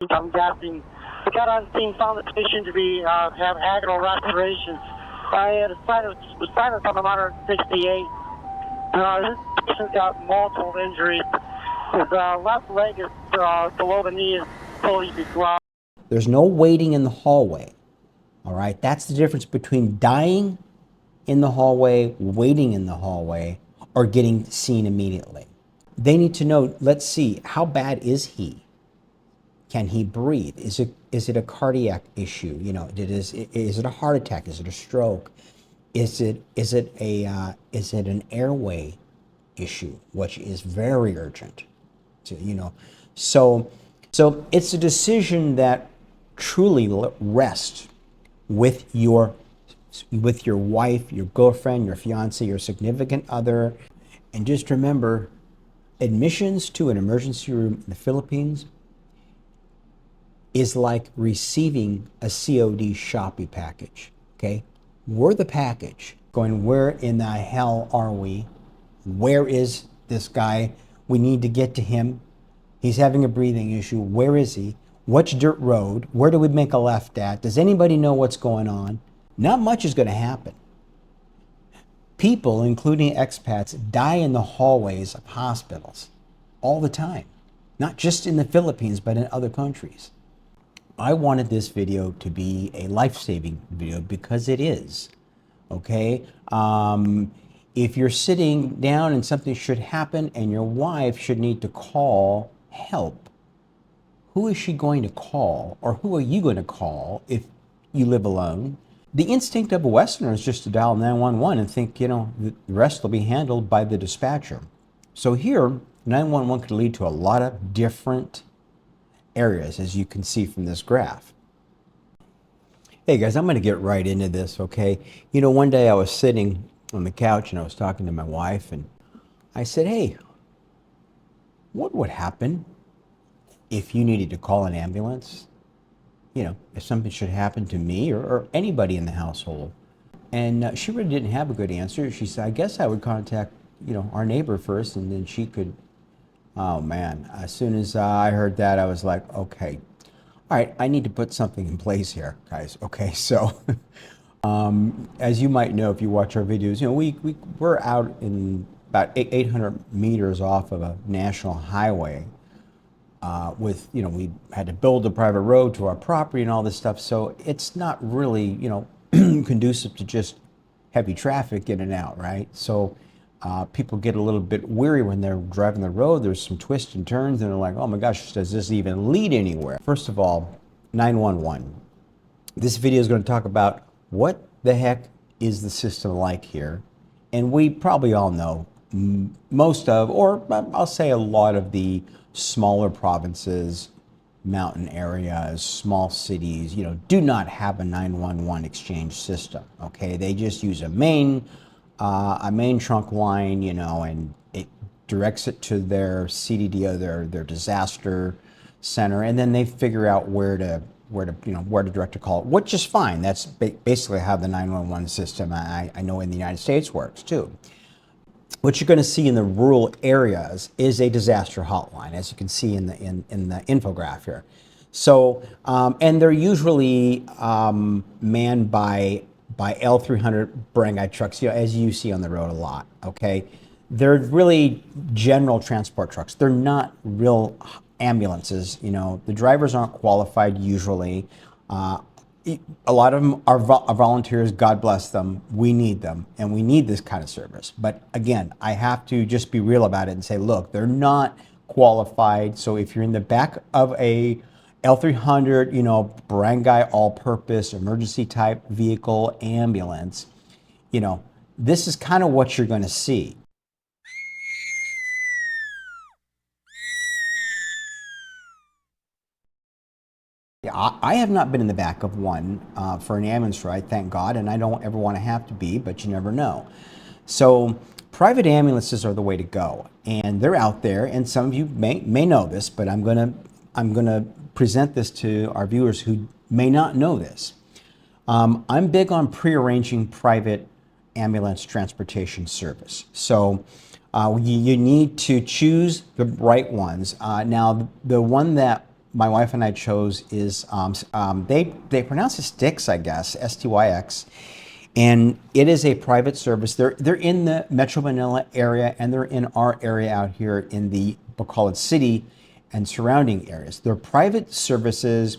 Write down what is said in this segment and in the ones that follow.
I'm guessing. We got on scene, found the patient to be have agonal respiration. I had a sinus on the 168. This patient's got multiple injuries. His left leg is below the knee is fully degloved. There's no waiting in the hallway. All right, that's the difference between dying in the hallway, waiting in the hallway, or getting seen immediately. They need to know, let's see, how bad is he? Can he breathe? Is it a cardiac issue? You know, is it a heart attack? Is it a stroke? Is it an airway issue, which is very urgent? So it's a decision that truly rests with your wife, your girlfriend, your fiance, your significant other. And just remember, admissions to an emergency room in the Philippines is like receiving a COD Shopee package, okay? We're the package going, where in the hell are we? Where is this guy? We need to get to him. He's having a breathing issue. Where is he? What's dirt road? Where do we make a left at? Does anybody know what's going on? Not much is going to happen. People, including expats, die in the hallways of hospitals all the time, not just in the Philippines, but in other countries. I wanted this video to be a life-saving video because it is, okay? If you're sitting down and something should happen and your wife should need to call help, who is she going to call, or who are you going to call if you live alone? The instinct of a Westerner is just to dial 911 and think, you know, the rest will be handled by the dispatcher. So here, 911 could lead to a lot of different areas, as you can see from this graph. Hey guys, I'm going to get right into this, okay? You know, one day I was sitting on the couch and I was talking to my wife and I said, hey, what would happen if you needed to call an ambulance? You know, if something should happen to me or anybody in the household. And she really didn't have a good answer. She said, I guess I would contact, you know, our neighbor first, and then she could. Oh man, as soon as I heard that, I was like, okay, all right, I need to put something in place here, guys. Okay, so as you might know, if you watch our videos, you know, we're out in about 800 meters off of a national highway. With, you know, we had to build a private road to our property and all this stuff. So it's not really, you know, conducive to just heavy traffic in and out, right? So people get a little bit weary when they're driving the road. There's some twists and turns and they're like, oh my gosh, does this even lead anywhere? First of all, 911. This video is going to talk about what the heck is the system like here. And we probably all know most of, or I'll say a lot of the smaller provinces, mountain areas, small cities, you know, do not have a 911 exchange system, okay? They just use a main trunk line, you know, and it directs it to their CDDO, their disaster center, and then they figure out where to direct a call, which is fine. That's basically how the 911 system, I know, in the United States works too. What you're going to see in the rural areas is a disaster hotline, as you can see in the infograph here. So, and they're usually manned by L300 barangay trucks, you know, as you see on the road a lot. Okay, they're really general transport trucks. They're not real ambulances. You know, the drivers aren't qualified usually. A lot of them are volunteers. God bless them. We need them, and we need this kind of service. But again, I have to just be real about it and say, look, they're not qualified. So if you're in the back of a L300, you know, barangay all-purpose emergency type vehicle ambulance, you know, this is kind of what you're going to see. I have not been in the back of one for an ambulance ride, thank God, and I don't ever want to have to be, but you never know. So private ambulances are the way to go, and they're out there, and some of you may know this, but I'm gonna present this to our viewers who may not know this. I'm big on pre-arranging private ambulance transportation service. So you need to choose the right ones. Now, the one that my wife and I chose is they pronounce it Styx, I guess, STYX, and it is a private service. They're in the Metro Manila area, and they're in our area out here in the Bacolod City and surrounding areas. They're private services.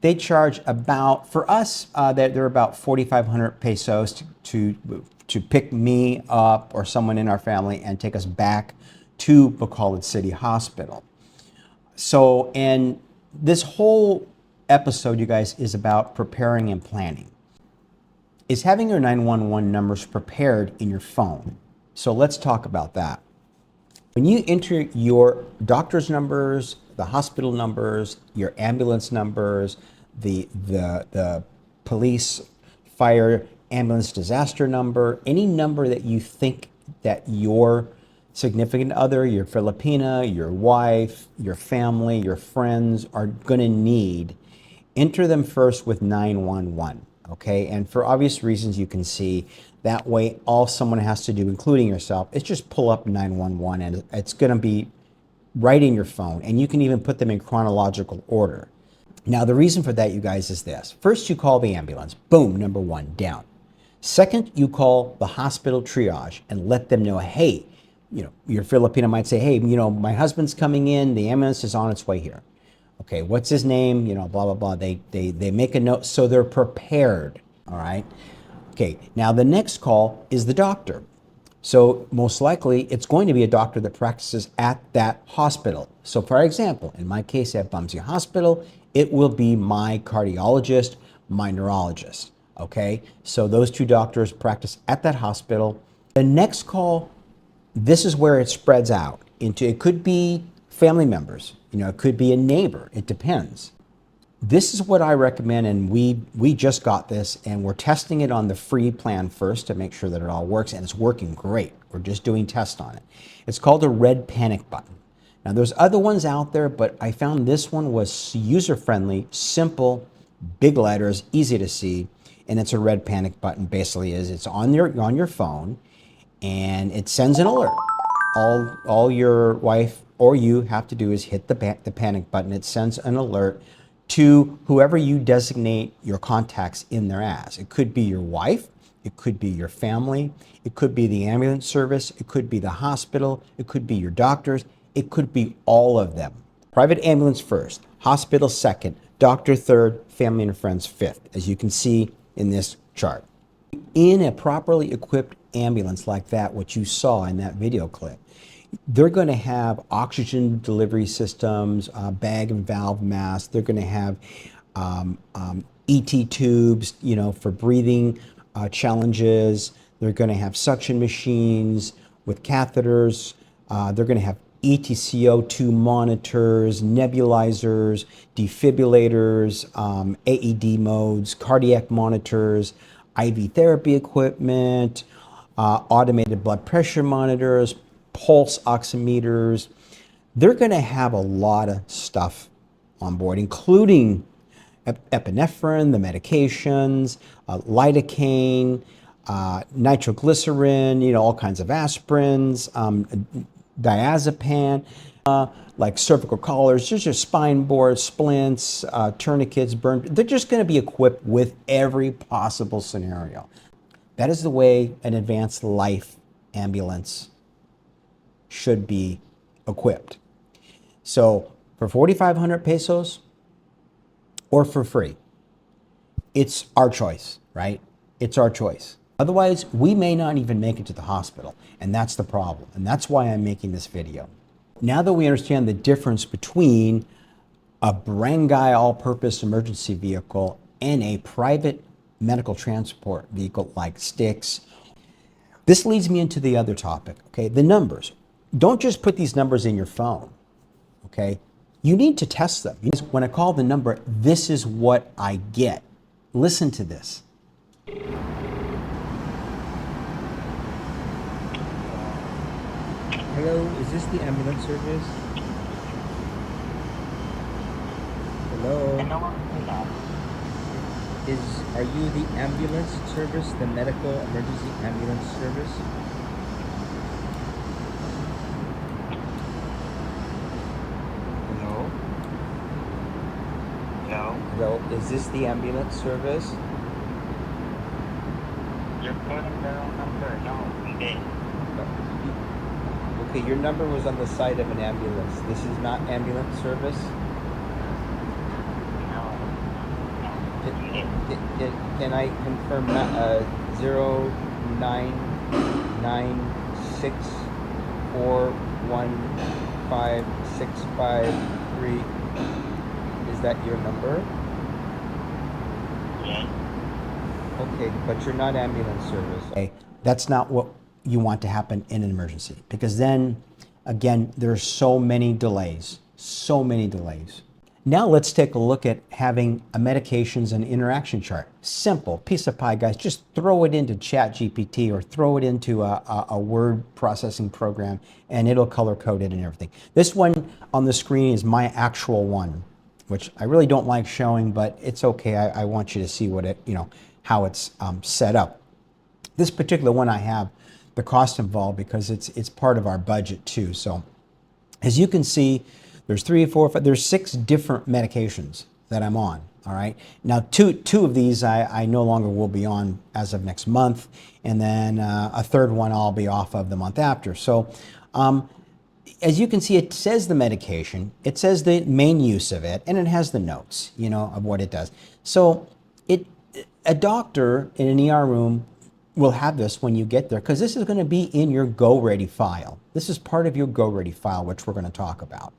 They charge about, for us, they're about 4,500 pesos to pick me up or someone in our family and take us back to Bacolod City Hospital. So, and this whole episode, you guys, is about preparing and planning. Is having your 911 numbers prepared in your phone. So let's talk about that. When you enter your doctor's numbers, the hospital numbers, your ambulance numbers, the police, fire, ambulance disaster number, any number that you think that your significant other, your Filipina, your wife, your family, your friends are going to need, enter them first with 911, okay? And for obvious reasons, you can see that way all someone has to do, including yourself, is just pull up 911 and it's going to be right in your phone. And you can even put them in chronological order. Now, the reason for that, you guys, is this. First, you call the ambulance. Boom, number one, down. Second, you call the hospital triage and let them know, hey, you know, your Filipino might say, hey, you know, my husband's coming in, the ambulance is on its way here. Okay, what's his name? You know, blah, blah, blah. They make a note so they're prepared, all right? Okay, now the next call is the doctor. So most likely it's going to be a doctor that practices at that hospital. So for example, in my case at Bumsey Hospital, it will be my cardiologist, my neurologist, okay? So those two doctors practice at that hospital. The next call, this is where it spreads out into, it could be family members, you know, it could be a neighbor, it depends. This is what I recommend, and we just got this, and we're testing it on the free plan first to make sure that it all works, and it's working great. We're just doing tests on it. It's called a red panic button. Now, there's other ones out there, but I found this one was user-friendly, simple, big letters, easy to see, and it's a red panic button. Basically, it's on your phone, and it sends an alert. All your wife or you have to do is hit the panic button. It sends an alert to whoever you designate your contacts in there as. It could be your wife, it could be your family, it could be the ambulance service, it could be the hospital, it could be your doctors, it could be all of them. Private ambulance first, hospital second, doctor third, family and friends fifth, as you can see in this chart. In a properly equipped ambulance like that, what you saw in that video clip, they're going to have oxygen delivery systems, bag and valve masks. They're going to have ET tubes, you know, for breathing challenges. They're going to have suction machines with catheters. They're going to have ETCO2 monitors, nebulizers, defibrillators, AED modes, cardiac monitors, IV therapy equipment, automated blood pressure monitors, pulse oximeters. They're going to have a lot of stuff on board, including epinephrine, the medications, lidocaine, nitroglycerin, you know, all kinds of aspirins, diazepam, like cervical collars, there's just spine boards, splints, tourniquets, burn. They're just going to be equipped with every possible scenario. That is the way an advanced life ambulance should be equipped. So for 4,500 pesos or for free, it's our choice, right? It's our choice. Otherwise, we may not even make it to the hospital, and that's the problem. And that's why I'm making this video. Now that we understand the difference between a barangay all-purpose emergency vehicle and a private medical transport vehicle like Styx, this leads me into the other topic, okay? The numbers. Don't just put these numbers in your phone, okay? You need to test them. When I call the number, this is what I get. Listen to this. Hello, is this the ambulance service? Hello? Are you the ambulance service, the medical emergency ambulance service? Hello? Hello, is this the ambulance service? You're putting the wrong number. No, we did. Okay, your number was on the side of an ambulance. This is not ambulance service? No. Can I confirm 0996415653? Is that your number? Yes. Okay, but you're not ambulance service. Okay, that's not what you want to happen in an emergency, because then, again, there's so many delays, so many delays. Now let's take a look at having a medications and interaction chart. Simple, piece of pie, guys. Just throw it into ChatGPT or throw it into a word processing program, and it'll color code it and everything. This one on the screen is my actual one, which I really don't like showing, but it's okay. I want you to see what it, how it's set up. This particular one I have the cost involved because it's part of our budget too. So as you can see, there's 3, 4, 5, there's 6 different medications that I'm on. All right. Now, two of these I no longer will be on as of next month, and then a third one I'll be off of the month after. So as you can see, it says the medication, it says the main use of it, and it has the notes, of what it does. So a doctor in an ER room will have this when you get there, because this is going to be in your Go Ready file. This is part of your Go Ready file, which we're going to talk about,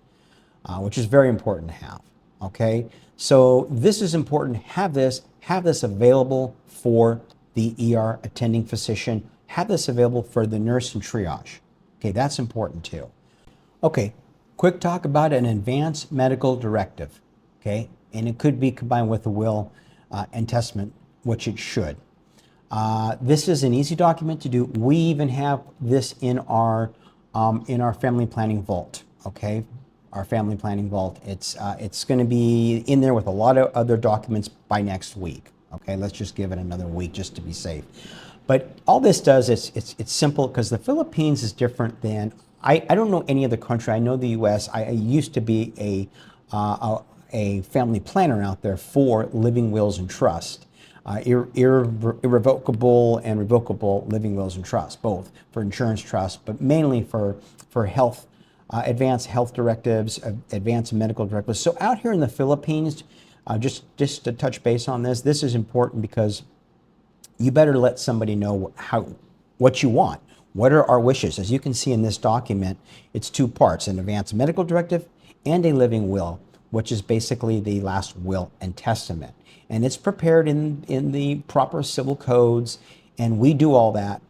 which is very important to have. Okay, so this is important. Have this available for the ER attending physician. Have this available for the nurse in triage. Okay, that's important too. Okay, quick talk about an advanced medical directive. Okay, and it could be combined with a will and testament, which it should. This is an easy document to do. We even have this in our family planning vault. Okay, our family planning vault. It's going to be in there with a lot of other documents by next week. Okay, let's just give it another week just to be safe. But all this does is it's simple, because the Philippines is different than I don't know any other country. I know the U.S. I used to be a family planner out there for living wills and trust. Irrevocable and revocable living wills and trusts, both for insurance trusts, but mainly for health, advanced health directives, advanced medical directives. So out here in the Philippines, just to touch base on this, this is important because you better let somebody know what you want. What are our wishes? As you can see in this document, it's 2 parts: an advanced medical directive and a living will, which is basically the last will and testament. And it's prepared in the proper civil codes, and we do all that.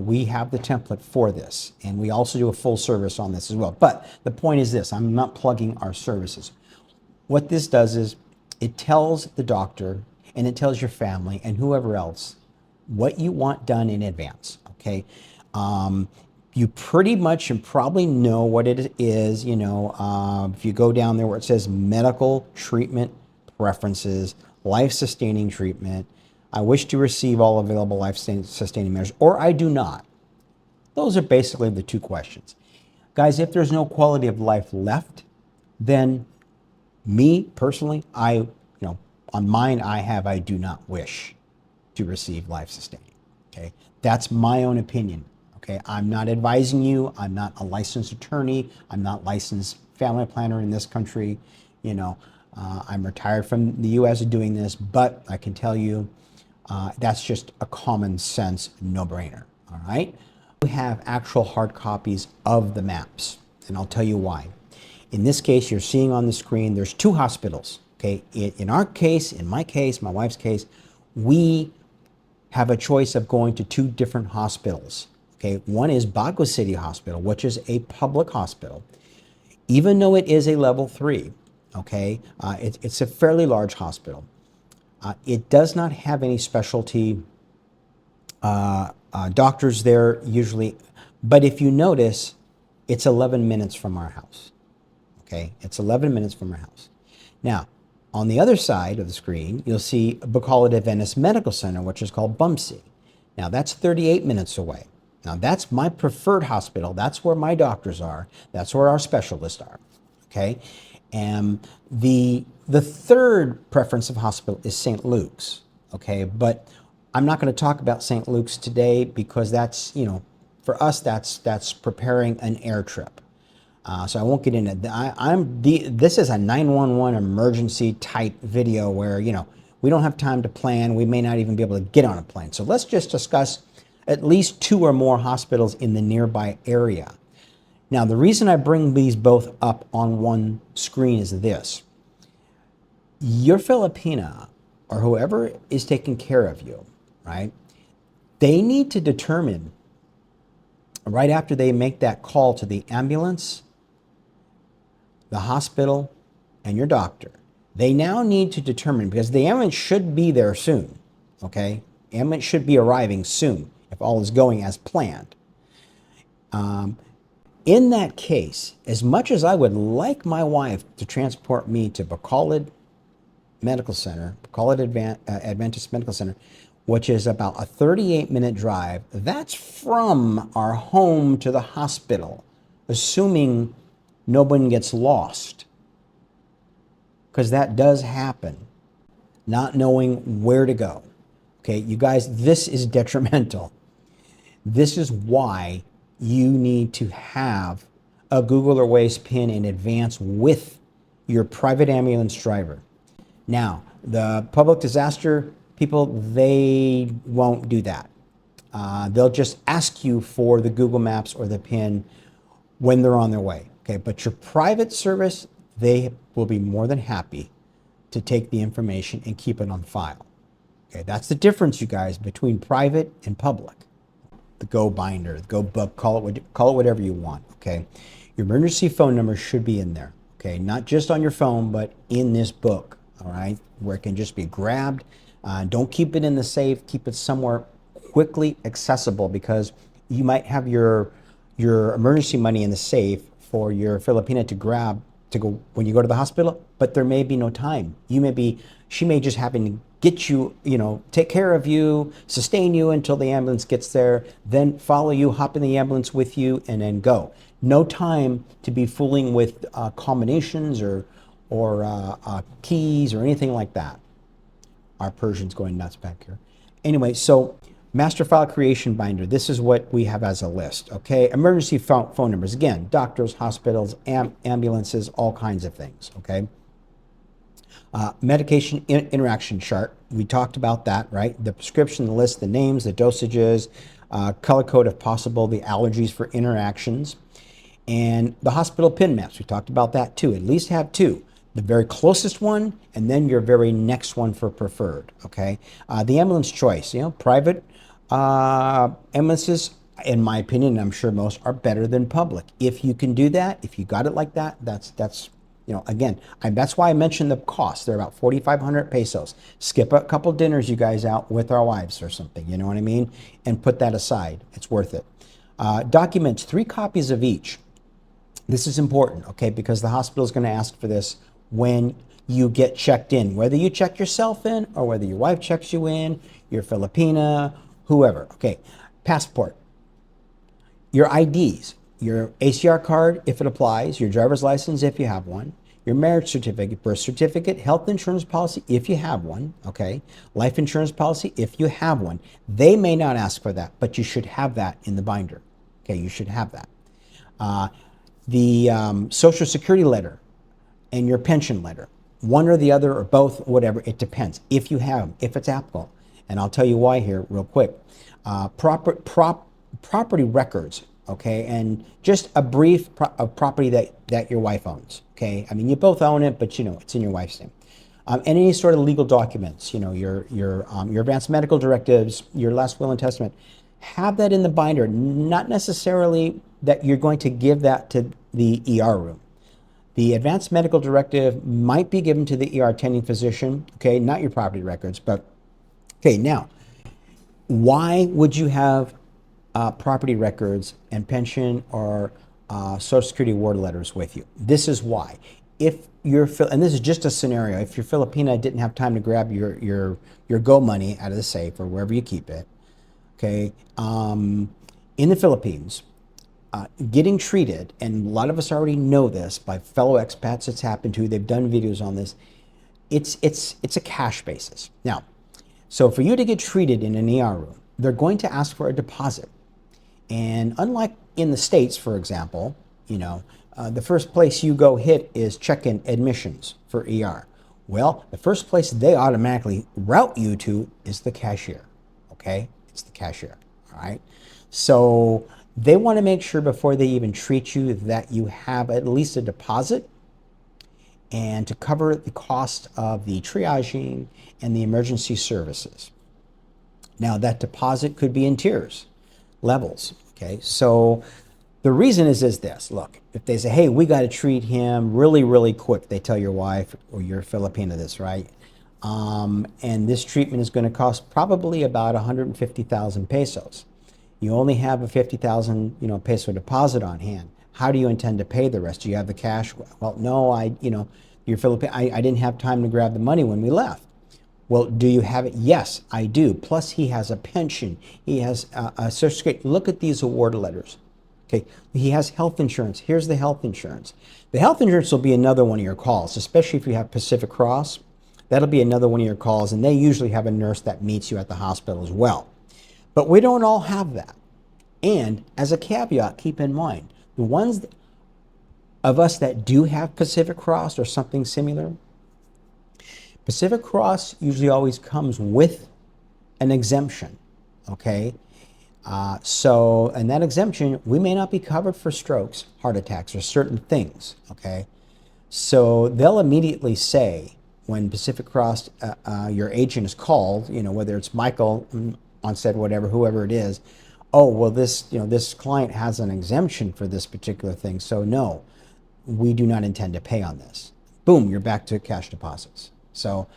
We have the template for this, and we also do a full service on this as well. But the point is this: I'm not plugging our services. What this does is it tells the doctor, and it tells your family and whoever else what you want done in advance. Okay, you pretty much and probably know what it is. If you go down there where it says medical treatment preferences, life-sustaining treatment, I wish to receive all available life-sustaining measures, or I do not. Those are basically the 2 questions. Guys, if there's no quality of life left, then me personally, on mine I do not wish to receive life-sustaining. Okay, that's my own opinion. Okay, I'm not advising you. I'm not a licensed attorney. I'm not licensed family planner in this country. I'm retired from the U.S. doing this, but I can tell you that's just a common sense no-brainer. All right, we have actual hard copies of the maps, and I'll tell you why. In this case, you're seeing on the screen, there's 2 hospitals. Okay, in our case, in my case, my wife's case, we have a choice of going to 2 different hospitals. Okay, one is Bago City Hospital, which is a public hospital. Even though it is a level 3, okay, it's a fairly large hospital. It does not have any specialty doctors there usually, but if you notice, it's 11 minutes from our house. Okay, it's 11 minutes from our house. Now, on the other side of the screen, you'll see Bacolod Adventist Medical Center, which is called BUMC. Now, that's 38 minutes away. Now, that's my preferred hospital. That's where my doctors are. That's where our specialists are. Okay, And the third preference of hospital is St. Luke's, okay? But I'm not going to talk about St. Luke's today because that's, you know, for us, that's preparing an air trip. So I won't get into this is a 911 emergency type video where, you know, we don't have time to plan. We may not even be able to get on a plane. So let's just discuss at least 2 or more hospitals in the nearby area. Now, the reason I bring these both up on one screen is this. Your Filipina or whoever is taking care of you, right? They need to determine right after they make that call to the ambulance, the hospital, and your doctor. They now need to determine, because the ambulance should be there soon, okay? Ambulance should be arriving soon if all is going as planned. In that case, as much as I would like my wife to transport me to Bacolod Medical Center, Bacolod Adventist Medical Center, which is about a 38-minute drive, that's from our home to the hospital, assuming no one gets lost, because that does happen, not knowing where to go. Okay, you guys, this is detrimental. This is why you need to have a Google or Waze pin in advance with your private ambulance driver. Now, the public disaster people, they won't do that. They'll just ask you for the Google Maps or the pin when they're on their way. Okay, but your private service, they will be more than happy to take the information and keep it on file. Okay, that's the difference, you guys, between private and public. The Go binder, the Go book, call it whatever you want. Okay, your emergency phone number should be in there. Okay, not just on your phone, but in this book. All right, where it can just be grabbed. Don't keep it in the safe. Keep it somewhere quickly accessible, because you might have your emergency money in the safe for your Filipina to grab to go when you go to the hospital, but there may be no time. She may just happen to get you, you know, take care of you, sustain you until the ambulance gets there, then follow you, hop in the ambulance with you, and then go. No time to be fooling with combinations or keys or anything like that. Our Persian's going nuts back here. Anyway, so master file creation binder. This is what we have as a list, okay? Emergency phone numbers. Again, doctors, hospitals, ambulances, all kinds of things, okay? Medication interaction chart. We talked about that, right? The prescription, the list, the names, the dosages, color code if possible, the allergies for interactions, and the hospital PIN maps. We talked about that too. At least have 2. The very closest one, and then your very next one for preferred, okay? The ambulance choice, you know, private ambulances, in my opinion, and I'm sure most, are better than public. If you can do that, if you got it like that, that's you know, again, that's why I mentioned the cost. They're about 4,500 pesos. Skip a couple dinners, you guys, out with our wives or something, you know what I mean? And put that aside. It's worth it. Documents, 3 copies of each. This is important, okay, because the hospital is going to ask for this when you get checked in, whether you check yourself in or whether your wife checks you in, your Filipina, whoever. Okay, passport, your IDs, your ACR card if it applies, your driver's license if you have one, your marriage certificate, birth certificate, health insurance policy if you have one, okay, life insurance policy if you have one. They may not ask for that, but you should have that in the binder. Okay, you should have that. The Social Security letter and your pension letter, one or the other or both, whatever, it depends. If you have them, if it's applicable, and I'll tell you why here real quick. Property records, okay, and just a brief of property that your wife owns, okay. I mean, you both own it, but you know it's in your wife's name. And any sort of legal documents, you know, your advanced medical directives, your last will and testament, have that in the binder. Not necessarily that you're going to give that to the ER room. The advanced medical directive might be given to the ER attending physician, okay, not your property records, but okay. Now, why would you have property records and pension or Social Security award letters with you? This is why. If you're, and this is just a scenario, if your Filipina didn't have time to grab your Go money out of the safe or wherever you keep it, okay, in the Philippines, getting treated, and a lot of us already know this by fellow expats it's happened to, they've done videos on this, it's a cash basis. Now, so for you to get treated in an ER room, they're going to ask for a deposit. And unlike in the States, for example, the first place you go hit is check-in admissions for ER. Well, the first place they automatically route you to is the cashier, okay? It's the cashier, all right? So they want to make sure before they even treat you that you have at least a deposit and to cover the cost of the triaging and the emergency services. Now, that deposit could be in tiers, levels, okay? So the reason is this. Look, if they say, hey, we got to treat him really, really quick, they tell your wife or your Filipina this, right? And this treatment is going to cost probably about 150,000 pesos. You only have a 50,000, peso deposit on hand. How do you intend to pay the rest? Do you have the cash? Well, no, you're Filipino. I didn't have time to grab the money when we left. Well, do you have it? Yes, I do. Plus, he has a pension. He has a Social Security. Look at these award letters. Okay, he has health insurance. Here's the health insurance. The health insurance will be another one of your calls, especially if you have Pacific Cross. That'll be another one of your calls, and they usually have a nurse that meets you at the hospital as well. But we don't all have that. And as a caveat, keep in mind, the ones of us that do have Pacific Cross or something similar, Pacific Cross usually always comes with an exemption, okay? And that exemption, we may not be covered for strokes, heart attacks, or certain things, okay? So they'll immediately say, when Pacific Cross, your agent is called, whether it's Michael, on said whatever, whoever it is, oh, well, this client has an exemption for this particular thing, so no, we do not intend to pay on this. Boom, you're back to cash deposits. So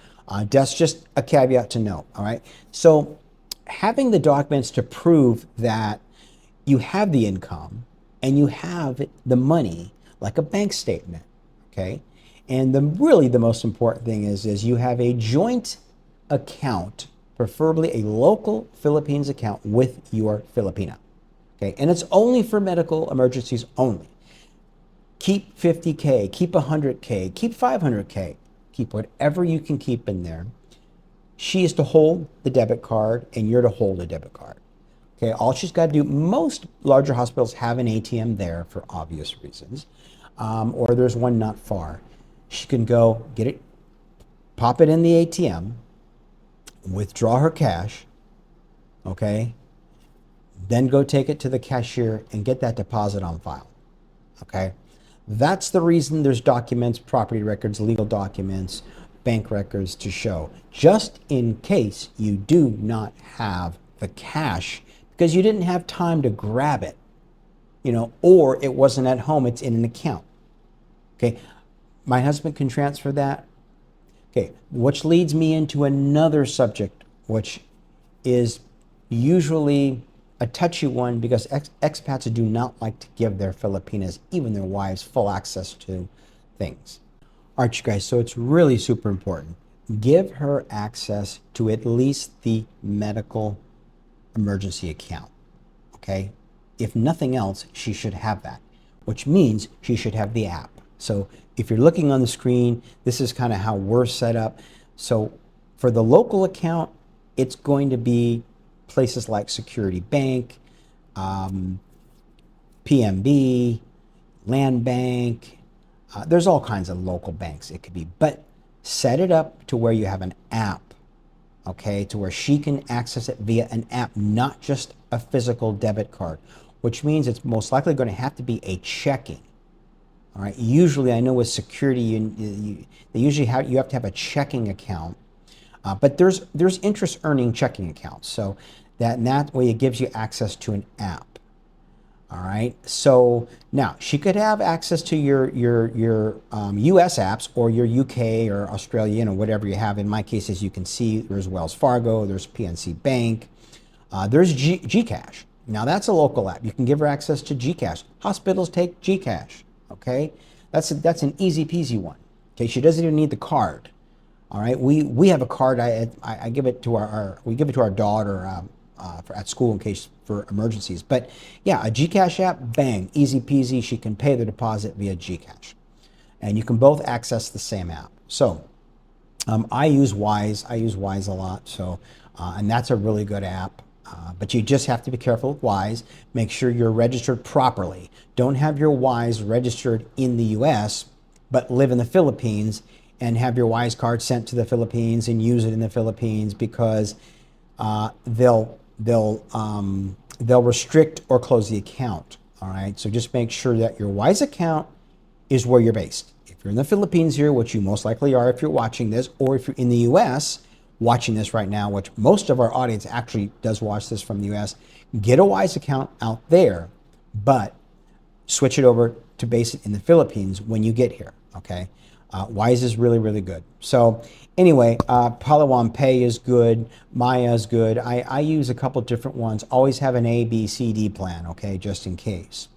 that's just a caveat to know, all right? So having the documents to prove that you have the income and you have the money, like a bank statement, okay? And really the most important thing is you have a joint account, preferably a local Philippines account with your Filipina, okay? And it's only for medical emergencies only. Keep 50K, keep 100K, keep 500K, keep whatever you can keep in there. She is to hold the debit card and you're to hold a debit card. Okay, all she's got to do, most larger hospitals have an ATM there for obvious reasons, or there's one not far. She can go get it, pop it in the ATM, withdraw her cash, okay, then go take it to the cashier and get that deposit on file, okay? That's the reason there's documents, property records, legal documents, bank records to show, just in case you do not have the cash because you didn't have time to grab it, or it wasn't at home, it's in an account. Okay, my husband can transfer that. Okay, which leads me into another subject, which is usually a touchy one because expats do not like to give their Filipinas, even their wives, full access to things. All right, you guys, so it's really super important. Give her access to at least the medical emergency account, okay? If nothing else, she should have that, which means she should have the app. So if you're looking on the screen, this is kind of how we're set up. So for the local account, it's going to be places like Security Bank, PMB, Land Bank. There's all kinds of local banks it could be, but set it up to where you have an app, okay, to where she can access it via an app, not just a physical debit card, which means it's most likely going to have to be a checking. All right. Usually, I know with security, they usually you have to have a checking account, but there's interest earning checking accounts. So that way it gives you access to an app. All right. So now she could have access to your U.S. apps or your UK or Australia, whatever you have. In my case, as you can see, there's Wells Fargo, there's PNC Bank, there's Gcash. Now that's a local app. You can give her access to Gcash. Hospitals take Gcash. Okay, that's an easy peasy one. Okay, she doesn't even need the card. All right, we have a card. I give it to we give it to our daughter at school in case for emergencies. But yeah, a Gcash app, bang, easy peasy. She can pay the deposit via Gcash, and you can both access the same app. So I use Wise. I use Wise a lot. So and that's a really good app. But you just have to be careful with Wise. Make sure you're registered properly. Don't have your Wise registered in the U.S. but live in the Philippines and have your Wise card sent to the Philippines and use it in the Philippines, because they'll restrict or close the account. All right. So just make sure that your Wise account is where you're based. If you're in the Philippines here, which you most likely are if you're watching this, or if you're in the U.S. watching this right now, which most of our audience actually does watch this from the U.S., get a Wise account out there, but switch it over to base it in the Philippines when you get here, okay? Wise is really, really good. So anyway, Palawan Pay is good. Maya is good. I use a couple different ones. Always have an A, B, C, D plan, okay, just in case.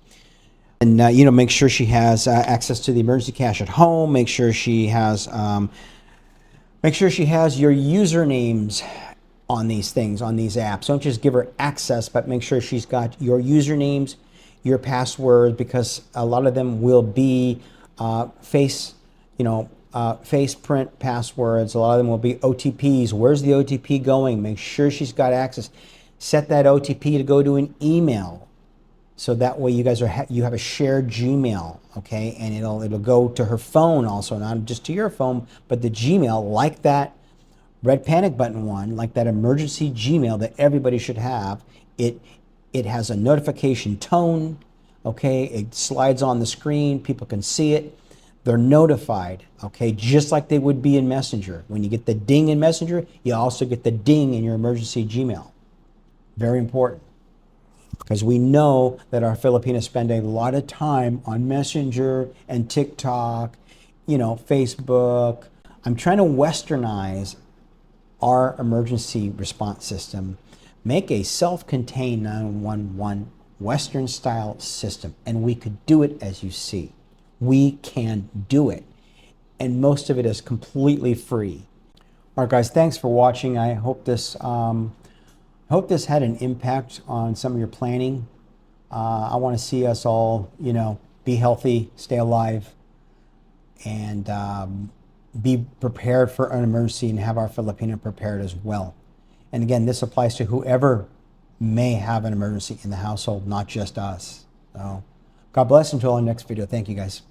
And make sure she has access to the emergency cash at home. Make sure she has your usernames on these things, on these apps. Don't just give her access, but make sure she's got your usernames, your passwords, because a lot of them will be face print passwords. A lot of them will be OTPs. Where's the OTP going? Make sure she's got access. Set that OTP to go to an email, so that way you guys you have a shared Gmail, okay? And it'll go to her phone also, not just to your phone, but the Gmail, like that red panic button one, like that emergency Gmail that everybody should have. It has a notification tone, okay? It slides on the screen, people can see it. They're notified, okay? Just like they would be in Messenger. When you get the ding in Messenger, you also get the ding in your emergency Gmail. Very important, because we know that our Filipinos spend a lot of time on Messenger and TikTok, Facebook. I'm trying to westernize our emergency response system, make a self-contained 911 Western style system, and we could do it as you see. We can do it, and most of it is completely free. All right, guys, thanks for watching. I hope this had an impact on some of your planning. I want to see us all, be healthy, stay alive, and be prepared for an emergency, and have our Filipino prepared as well. And again, this applies to whoever may have an emergency in the household, not just us. So God bless until our next video. Thank you, guys.